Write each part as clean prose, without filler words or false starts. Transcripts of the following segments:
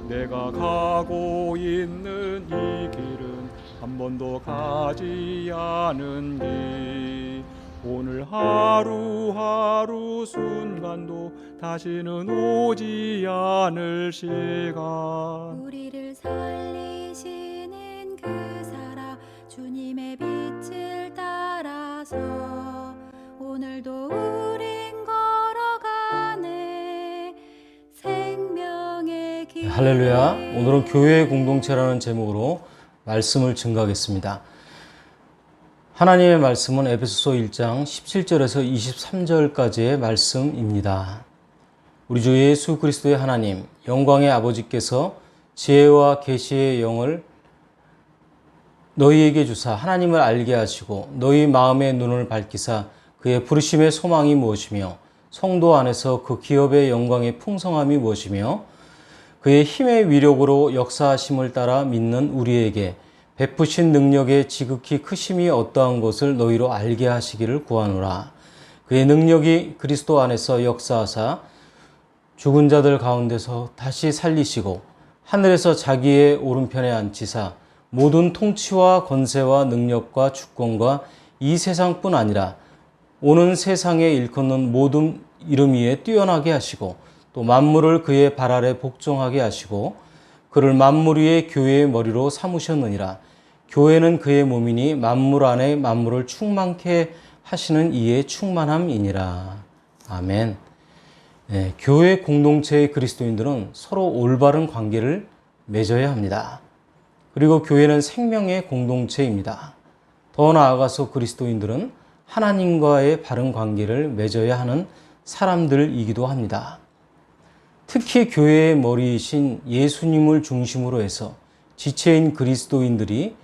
내가 가고 있는 이 길은 한 번도 가지 않은 길. 오늘 하루하루 순간도 다시는 오지 않을 시간. 우리를 살리시는 그 사랑 주님의 빛을 따라서 오늘도 우린 걸어가네 생명의 길. 할렐루야. 오늘은 교회의 공동체라는 제목으로 말씀을 증거하겠습니다. 하나님의 말씀은 에베소서 1장 17절에서 23절까지의 말씀입니다. 우리 주 예수 그리스도의 하나님, 영광의 아버지께서 지혜와 계시의 영을 너희에게 주사 하나님을 알게 하시고 너희 마음의 눈을 밝히사 그의 부르심의 소망이 무엇이며 성도 안에서 그 기업의 영광의 풍성함이 무엇이며 그의 힘의 위력으로 역사하심을 따라 믿는 우리에게 베푸신 능력의 지극히 크심이 어떠한 것을 너희로 알게 하시기를 구하노라. 그의 능력이 그리스도 안에서 역사하사 죽은 자들 가운데서 다시 살리시고 하늘에서 자기의 오른편에 앉히사 모든 통치와 권세와 능력과 주권과 이 세상뿐 아니라 오는 세상에 일컫는 모든 이름 위에 뛰어나게 하시고 또 만물을 그의 발 아래 복종하게 하시고 그를 만물 위에 교회의 머리로 삼으셨느니라. 교회는 그의 몸이니 만물 안에 만물을 충만케 하시는 이의 충만함이니라. 아멘. 네, 교회 공동체의 그리스도인들은 서로 올바른 관계를 맺어야 합니다. 그리고 교회는 생명의 공동체입니다. 더 나아가서 그리스도인들은 하나님과의 바른 관계를 맺어야 하는 사람들이기도 합니다. 특히 교회의 머리이신 예수님을 중심으로 해서 지체인 그리스도인들이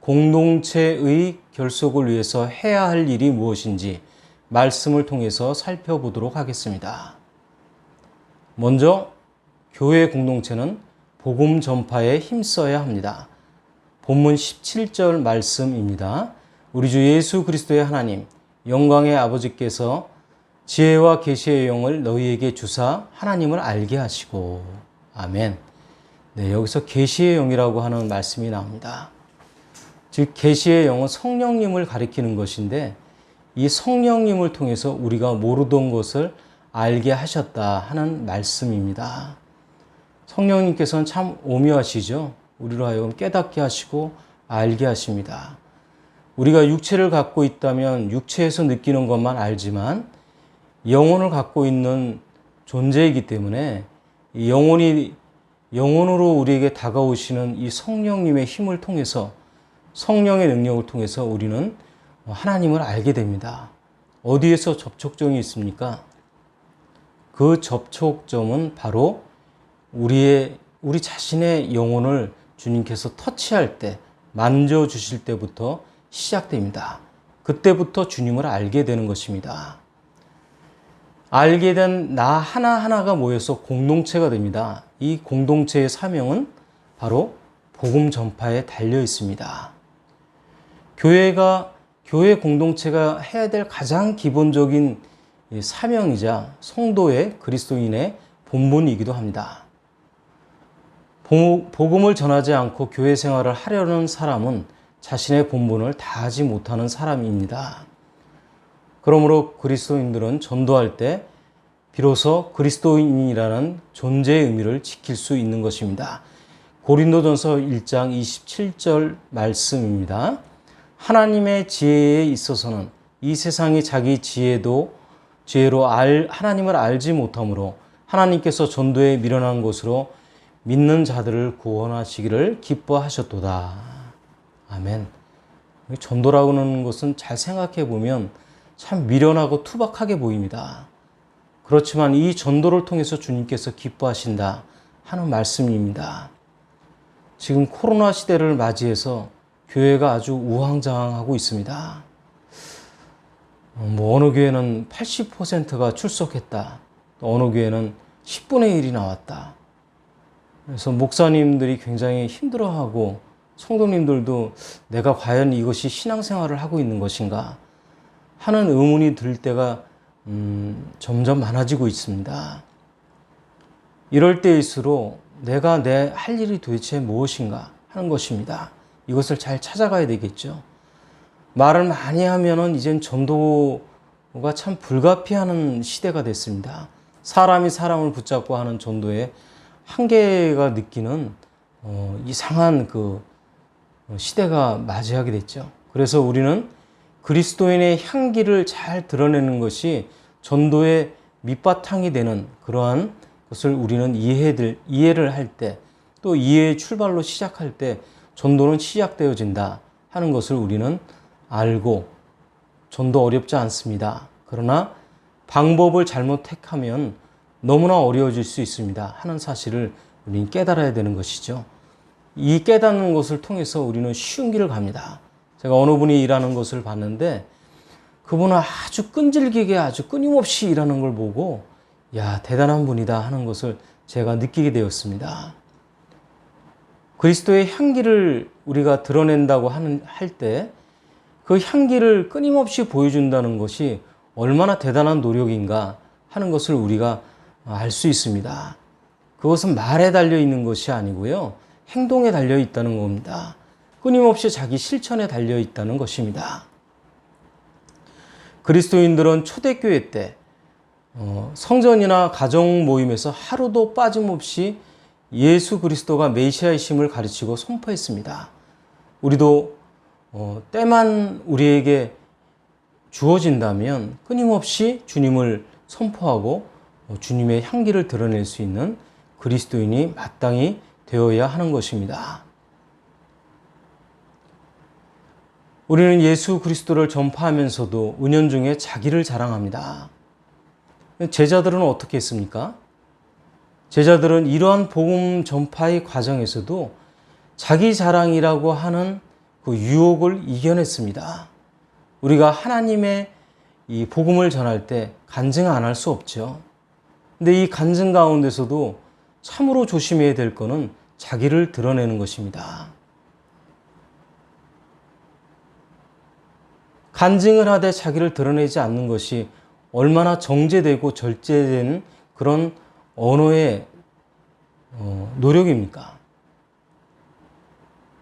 공동체의 결속을 위해서 해야 할 일이 무엇인지 말씀을 통해서 살펴보도록 하겠습니다. 먼저 교회 공동체는 복음 전파에 힘써야 합니다. 본문 17절 말씀입니다. 우리 주 예수 그리스도의 하나님, 영광의 아버지께서 지혜와 계시의 영을 너희에게 주사 하나님을 알게 하시고. 아멘. 네, 여기서 계시의 영이라고 하는 말씀이 나옵니다. 즉 계시의 영은 성령님을 가리키는 것인데 이 성령님을 통해서 우리가 모르던 것을 알게 하셨다 하는 말씀입니다. 성령님께서는 참 오묘하시죠. 우리로 하여금 깨닫게 하시고 알게 하십니다. 우리가 육체를 갖고 있다면 육체에서 느끼는 것만 알지만 영혼을 갖고 있는 존재이기 때문에 영혼으로 우리에게 다가오시는 이 성령님의 힘을 통해서 성령의 능력을 통해서 우리는 하나님을 알게 됩니다. 어디에서 접촉점이 있습니까? 그 접촉점은 바로 우리 자신의 영혼을 주님께서 터치할 때, 만져주실 때부터 시작됩니다. 그때부터 주님을 알게 되는 것입니다. 알게 된 나 하나하나가 모여서 공동체가 됩니다. 이 공동체의 사명은 바로 복음 전파에 달려 있습니다. 교회 공동체가 해야 될 가장 기본적인 사명이자 성도의 그리스도인의 본분이기도 합니다. 복음을 전하지 않고 교회 생활을 하려는 사람은 자신의 본분을 다하지 못하는 사람입니다. 그러므로 그리스도인들은 전도할 때 비로소 그리스도인이라는 존재의 의미를 지킬 수 있는 것입니다. 고린도전서 1장 27절 말씀입니다. 하나님의 지혜에 있어서는 이 세상이 자기 지혜로 하나님을 알지 못하므로 하나님께서 전도에 미련한 것으로 믿는 자들을 구원하시기를 기뻐하셨도다. 아멘. 전도라고 하는 것은 잘 생각해 보면 참 미련하고 투박하게 보입니다. 그렇지만 이 전도를 통해서 주님께서 기뻐하신다 하는 말씀입니다. 지금 코로나 시대를 맞이해서 교회가 아주 우왕좌왕하고 있습니다. 어느 교회는 80%가 출석했다. 어느 교회는 10분의 1이 나왔다. 그래서 목사님들이 굉장히 힘들어하고 성도님들도 내가 과연 이것이 신앙생활을 하고 있는 것인가 하는 의문이 들 때가 점점 많아지고 있습니다. 이럴 때일수록 내가 내 할 일이 도대체 무엇인가 하는 것입니다. 이것을 잘 찾아가야 되겠죠. 말을 많이 하면은 이젠 전도가 참 불가피하는 시대가 됐습니다. 사람이 사람을 붙잡고 하는 전도에 한계가 느끼는 이상한 그 시대가 맞이하게 됐죠. 그래서 우리는 그리스도인의 향기를 잘 드러내는 것이 전도의 밑바탕이 되는 그러한 것을 우리는 이해를 할 때, 또 이해의 출발로 시작할 때 전도는 시작되어진다 하는 것을 우리는 알고, 전도 어렵지 않습니다. 그러나 방법을 잘못 택하면 너무나 어려워질 수 있습니다 하는 사실을 우리는 깨달아야 되는 것이죠. 이 깨닫는 것을 통해서 우리는 쉬운 길을 갑니다. 제가 어느 분이 일하는 것을 봤는데 그분은 아주 끈질기게 아주 끊임없이 일하는 걸 보고 야, 대단한 분이다 하는 것을 제가 느끼게 되었습니다. 그리스도의 향기를 우리가 드러낸다고 할 때 그 향기를 끊임없이 보여준다는 것이 얼마나 대단한 노력인가 하는 것을 우리가 알 수 있습니다. 그것은 말에 달려 있는 것이 아니고요. 행동에 달려 있다는 겁니다. 끊임없이 자기 실천에 달려 있다는 것입니다. 그리스도인들은 초대교회 때 성전이나 가정 모임에서 하루도 빠짐없이 예수 그리스도가 메시아이심을 가르치고 선포했습니다. 우리도 때만 우리에게 주어진다면 끊임없이 주님을 선포하고 주님의 향기를 드러낼 수 있는 그리스도인이 마땅히 되어야 하는 것입니다. 우리는 예수 그리스도를 전파하면서도 은연중에 자기를 자랑합니다. 제자들은 어떻게 했습니까? 제자들은 이러한 복음 전파의 과정에서도 자기 자랑이라고 하는 그 유혹을 이겨냈습니다. 우리가 하나님의 이 복음을 전할 때 간증 안 할 수 없죠. 근데 이 간증 가운데서도 참으로 조심해야 될 것은 자기를 드러내는 것입니다. 간증을 하되 자기를 드러내지 않는 것이 얼마나 정제되고 절제된 그런 언어의 노력입니까?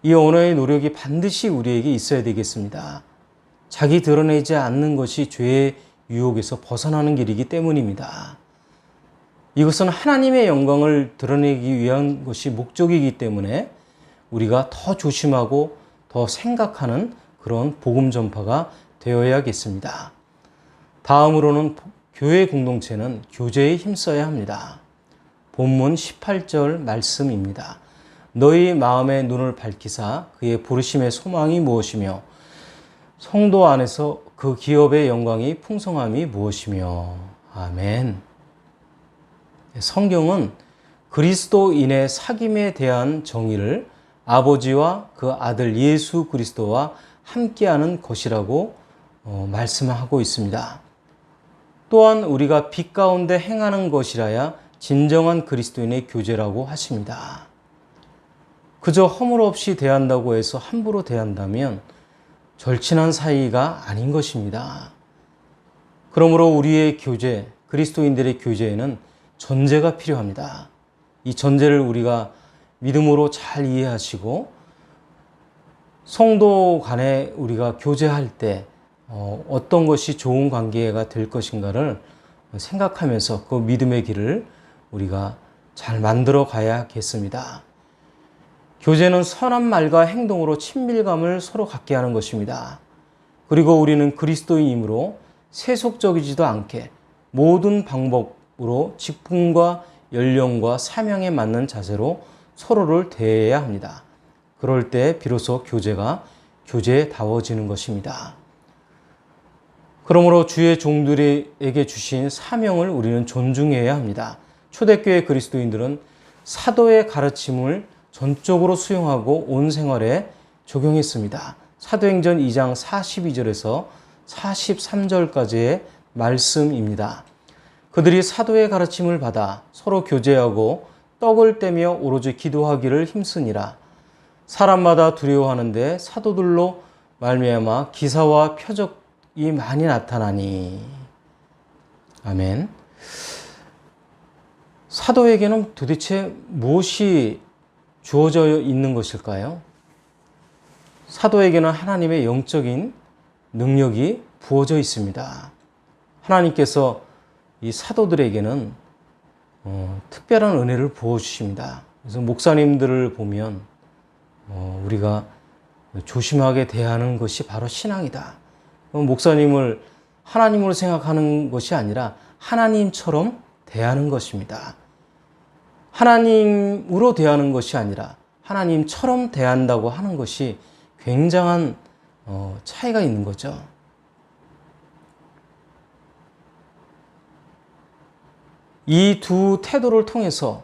이 언어의 노력이 반드시 우리에게 있어야 되겠습니다. 자기 드러내지 않는 것이 죄의 유혹에서 벗어나는 길이기 때문입니다. 이것은 하나님의 영광을 드러내기 위한 것이 목적이기 때문에 우리가 더 조심하고 더 생각하는 그런 복음 전파가 되어야겠습니다. 다음으로는 교회 공동체는 교제에 힘써야 합니다. 본문 18절 말씀입니다. 너희 마음의 눈을 밝히사 그의 부르심의 소망이 무엇이며 성도 안에서 그 기업의 영광이 풍성함이 무엇이며. 아멘. 성경은 그리스도인의 사귐에 대한 정의를 아버지와 그 아들 예수 그리스도와 함께하는 것이라고 말씀하고 있습니다. 또한 우리가 빛 가운데 행하는 것이라야 진정한 그리스도인의 교제라고 하십니다. 그저 허물없이 대한다고 해서 함부로 대한다면 절친한 사이가 아닌 것입니다. 그러므로 우리의 교제, 그리스도인들의 교제에는 전제가 필요합니다. 이 전제를 우리가 믿음으로 잘 이해하시고 성도 간에 우리가 교제할 때 어떤 것이 좋은 관계가 될 것인가를 생각하면서 그 믿음의 길을 우리가 잘 만들어 가야겠습니다. 교제는 선한 말과 행동으로 친밀감을 서로 갖게 하는 것입니다. 그리고 우리는 그리스도인이므로 세속적이지도 않게 모든 방법으로 직분과 연령과 사명에 맞는 자세로 서로를 대해야 합니다. 그럴 때 비로소 교제가 교제다워지는 것입니다. 그러므로 주의 종들에게 주신 사명을 우리는 존중해야 합니다. 초대교회 그리스도인들은 사도의 가르침을 전적으로 수용하고 온 생활에 적용했습니다. 사도행전 2장 42절에서 43절까지의 말씀입니다. 그들이 사도의 가르침을 받아 서로 교제하고 떡을 떼며 오로지 기도하기를 힘쓰니라. 사람마다 두려워하는데 사도들로 말미암아 기사와 표적이 많이 나타나니. 아멘. 사도에게는 도대체 무엇이 주어져 있는 것일까요? 사도에게는 하나님의 영적인 능력이 부어져 있습니다. 하나님께서 이 사도들에게는 특별한 은혜를 부어주십니다. 그래서 목사님들을 보면 우리가 조심하게 대하는 것이 바로 신앙이다. 목사님을 하나님으로 생각하는 것이 아니라 하나님처럼 대하는 것입니다. 하나님으로 대하는 것이 아니라 하나님처럼 대한다고 하는 것이 굉장한 차이가 있는 거죠. 이 두 태도를 통해서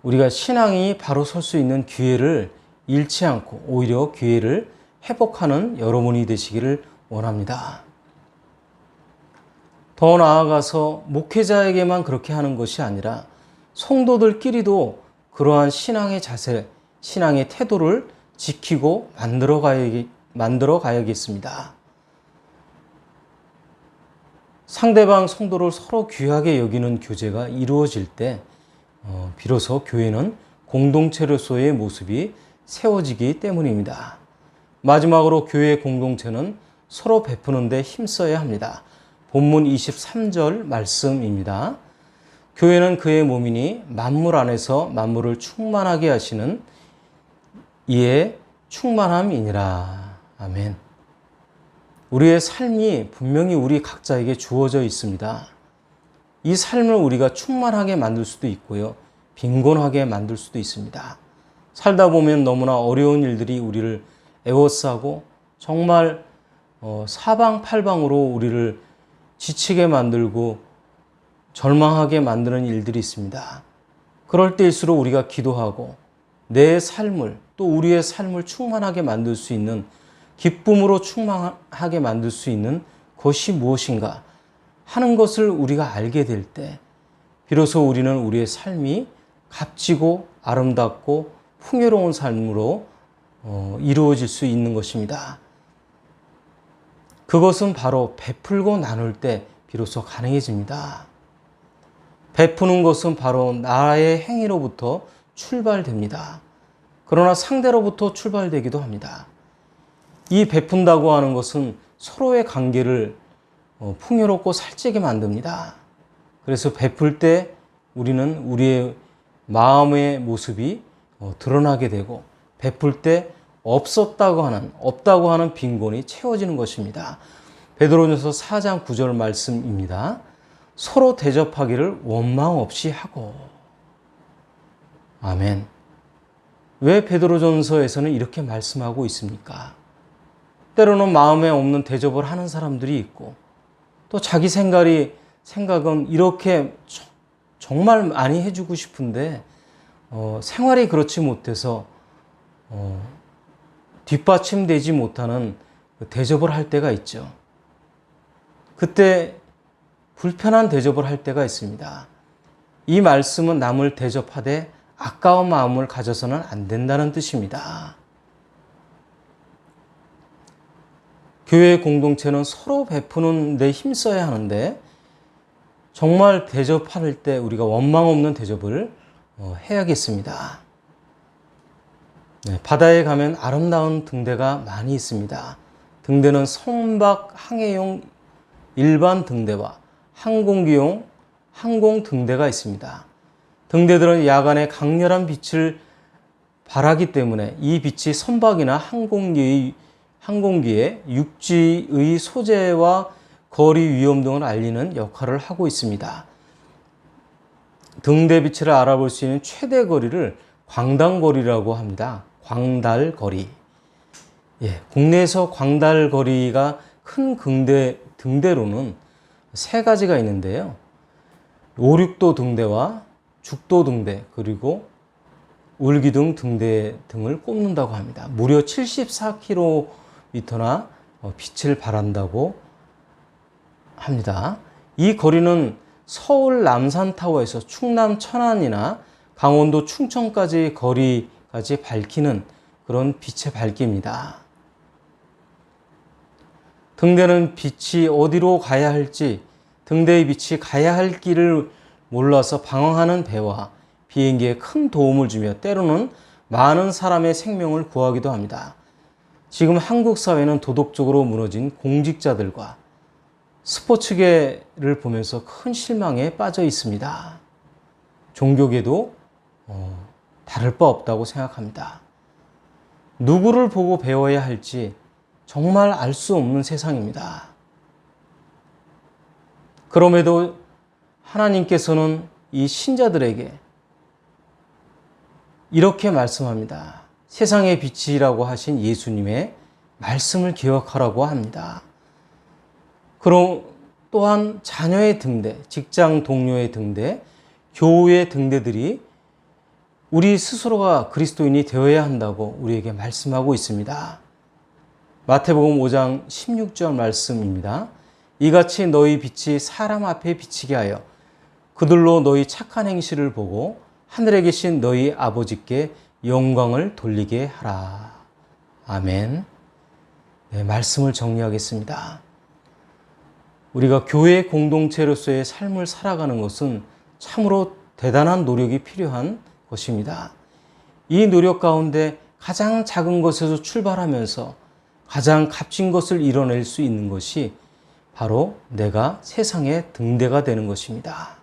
우리가 신앙이 바로 설 수 있는 기회를 잃지 않고 오히려 기회를 회복하는 여러분이 되시기를 원합니다. 더 나아가서 목회자에게만 그렇게 하는 것이 아니라 성도들끼리도 그러한 신앙의 자세, 신앙의 태도를 지키고 만들어 가야겠습니다. 상대방 성도를 서로 귀하게 여기는 교제가 이루어질 때 비로소 교회는 공동체로서의 모습이 세워지기 때문입니다. 마지막으로 교회 공동체는 서로 베푸는 데 힘써야 합니다. 본문 23절 말씀입니다. 교회는 그의 몸이니 만물 안에서 만물을 충만하게 하시는 이의 충만함이니라. 아멘. 우리의 삶이 분명히 우리 각자에게 주어져 있습니다. 이 삶을 우리가 충만하게 만들 수도 있고요. 빈곤하게 만들 수도 있습니다. 살다 보면 너무나 어려운 일들이 우리를 애워싸고 정말 사방팔방으로 우리를 지치게 만들고 절망하게 만드는 일들이 있습니다. 그럴 때일수록 우리가 기도하고 내 삶을 또 우리의 삶을 충만하게 만들 수 있는 기쁨으로 충만하게 만들 수 있는 것이 무엇인가 하는 것을 우리가 알게 될 때 비로소 우리는 우리의 삶이 값지고 아름답고 풍요로운 삶으로 이루어질 수 있는 것입니다. 그것은 바로 베풀고 나눌 때 비로소 가능해집니다. 베푸는 것은 바로 나의 행위로부터 출발됩니다. 그러나 상대로부터 출발되기도 합니다. 이 베푼다고 하는 것은 서로의 관계를 풍요롭고 살찌게 만듭니다. 그래서 베풀 때 우리는 우리의 마음의 모습이 드러나게 되고 베풀 때 없다고 하는 빈곤이 채워지는 것입니다. 베드로전서 4장 9절 말씀입니다. 서로 대접하기를 원망 없이 하고. 아멘. 왜 베드로전서에서는 이렇게 말씀하고 있습니까? 때로는 마음에 없는 대접을 하는 사람들이 있고 또 자기 생각은 이렇게 정말 많이 해주고 싶은데 생활이 그렇지 못해서 뒷받침되지 못하는 대접을 할 때가 있죠. 그때 불편한 대접을 할 때가 있습니다. 이 말씀은 남을 대접하되 아까운 마음을 가져서는 안 된다는 뜻입니다. 교회 공동체는 서로 베푸는 데 힘써야 하는데 정말 대접할 때 우리가 원망 없는 대접을 해야겠습니다. 네, 바다에 가면 아름다운 등대가 많이 있습니다. 등대는 선박 항해용 일반 등대와 항공기용 항공 등대가 있습니다. 등대들은 야간에 강렬한 빛을 발하기 때문에 이 빛이 선박이나 항공기의 육지의 소재와 거리 위험 등을 알리는 역할을 하고 있습니다. 등대 빛을 알아볼 수 있는 최대 거리를 광단거리라고 합니다. 광달거리. 국내에서 광달거리가 큰 등대로는 세 가지가 있는데요. 오륙도 등대와 죽도 등대 그리고 울기둥 등대 등을 꼽는다고 합니다. 무려 74km나 빛을 발한다고 합니다. 이 거리는 서울 남산타워에서 충남 천안이나 강원도 충청까지 거리까지 밝히는 그런 빛의 밝기입니다. 등대는 빛이 어디로 가야 할지 등대의 빛이 가야 할 길을 몰라서 방황하는 배와 비행기에 큰 도움을 주며 때로는 많은 사람의 생명을 구하기도 합니다. 지금 한국 사회는 도덕적으로 무너진 공직자들과 스포츠계를 보면서 큰 실망에 빠져 있습니다. 종교계도 다를 바 없다고 생각합니다. 누구를 보고 배워야 할지 정말 알 수 없는 세상입니다. 그럼에도 하나님께서는 이 신자들에게 이렇게 말씀합니다. 세상의 빛이라고 하신 예수님의 말씀을 기억하라고 합니다. 그럼 또한 자녀의 등대, 직장 동료의 등대, 교우의 등대들이 우리 스스로가 그리스도인이 되어야 한다고 우리에게 말씀하고 있습니다. 마태복음 5장 16절 말씀입니다. 이같이 너희 빛이 사람 앞에 비치게 하여 그들로 너희 착한 행실을 보고 하늘에 계신 너희 아버지께 영광을 돌리게 하라. 아멘. 네, 말씀을 정리하겠습니다. 우리가 교회 공동체로서의 삶을 살아가는 것은 참으로 대단한 노력이 필요한 것입니다. 이 노력 가운데 가장 작은 것에서 출발하면서 가장 값진 것을 이뤄낼 수 있는 것이 바로 내가 세상의 등대가 되는 것입니다.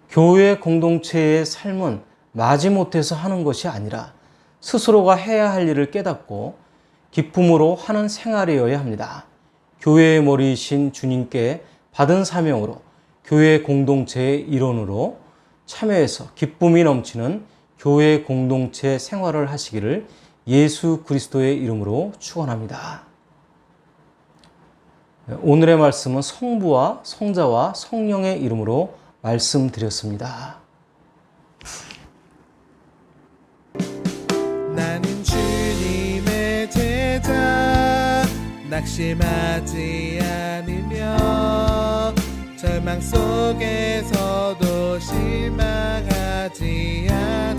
교회 공동체의 삶은 마지못해서 하는 것이 아니라 스스로가 해야 할 일을 깨닫고 기쁨으로 하는 생활이어야 합니다. 교회의 머리이신 주님께 받은 사명으로 교회 공동체의 일원으로 참여해서 기쁨이 넘치는 교회 공동체 생활을 하시기를 예수 그리스도의 이름으로 축원합니다. 오늘의 말씀은 성부와 성자와 성령의 이름으로 말씀드렸습니다. 나는 주님의 제자 낙심하지 않으며 절망 속에서도 실망하지 않아